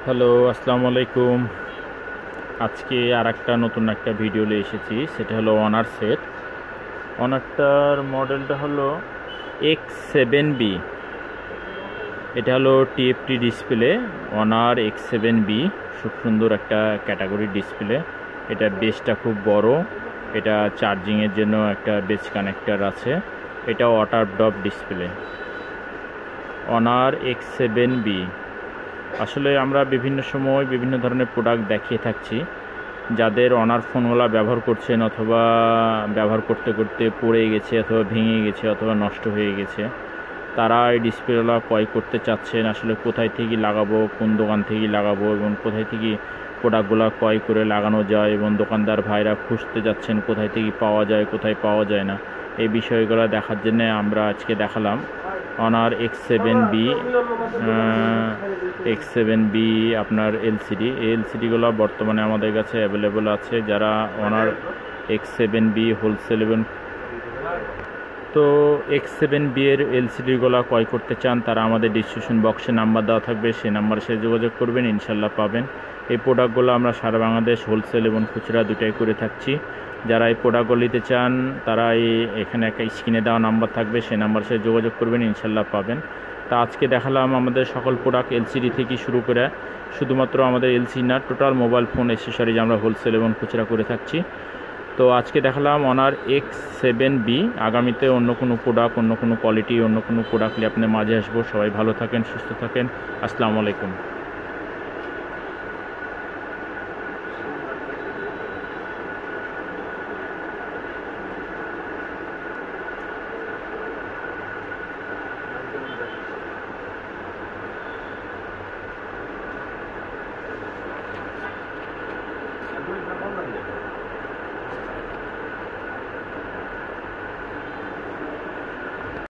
Hello, আসসালামু আলাইকুম। আজকে আর একটা নতুন একটা ভিডিও নিয়ে এসেছি, সেটা হলো অনার সেট। অনারটার মডেলটা হলো X7B। এটা হলো টিএফটি ডিসপ্লে, অনার X7B। খুব সুন্দর একটা ক্যাটাগরি ডিসপ্লে। এটা বেসটা খুব বড়। এটা চার্জিংয়ের জন্য একটা বেস কানেক্টর আছে। এটা water drop display, honour X7B। আসলে আমরা বিভিন্ন সময় বিভিন্ন ধরনের প্রোডাক্ট দেখিয়ে থাকছি। যাদের অনার ফোনগুলো ব্যবহার করছেন অথবা ব্যবহার করতে করতে পড়ে গেছে অথবা ভেঙে গেছে অথবা নষ্ট হয়ে গেছে, তারা এই ডিসপ্লেগুলো ক্রয় করতে চাচ্ছেন। আসলে কোথায় থেকে লাগাবো, কোন দোকান থেকে লাগাবো এবং কোথায় থেকে প্রোডাক্টগুলো ক্রয় করে লাগানো যায়, এবং দোকানদার ভাইরা খুঁজতে যাচ্ছেন কোথায় থেকে পাওয়া যায়, কোথায় পাওয়া যায় না। এই বিষয়গুলো দেখার জন্য আমরা আজকে দেখালাম অনার X7B। X7B আপনার এলসিডি, এই এলসিডিগুলো বর্তমানে আমাদের কাছে অ্যাভেলেবল আছে। যারা অনার X7B হোলসেল এবং তো X7B এর এলসিডিগুলো ক্রয় করতে চান, তারা আমাদের ডিসক্রিপশন বক্সে নাম্বার দেওয়া থাকবে, সেই নাম্বারে সে যোগাযোগ করবেন, ইনশাল্লাহ পাবেন। এই প্রোডাক্টগুলো আমরা সারা বাংলাদেশ হোলসেল এবং খুচরা দুটাই করে থাকছি। যারা এই প্রোডাক্টগুলো নিতে চান, তারা এখানে একটা স্ক্রিনে দেওয়া নাম্বার থাকবে, সেই নাম্বারে সে যোগাযোগ করবেন, ইনশাল্লাহ পাবেন। তা আজকে দেখালাম আমাদের সকল প্রোডাক্ট এলসিডি থেকে শুরু করে, শুধুমাত্র আমাদের এলসিডি না, টোটাল মোবাইল ফোন অ্যাক্সেসরিজ আমরা হোলসেল এবং খুচরা করে থাকছি। তো আজকে দেখালাম অনার X7B। আগামীতে অন্য কোনো প্রোডাক্ট, অন্য কোনো কোয়ালিটি, অন্য কোনো প্রোডাক্ট নিয়ে আপনার মাঝে আসবো। সবাই ভালো থাকেন, সুস্থ থাকেন। আসসালামু আলাইকুম।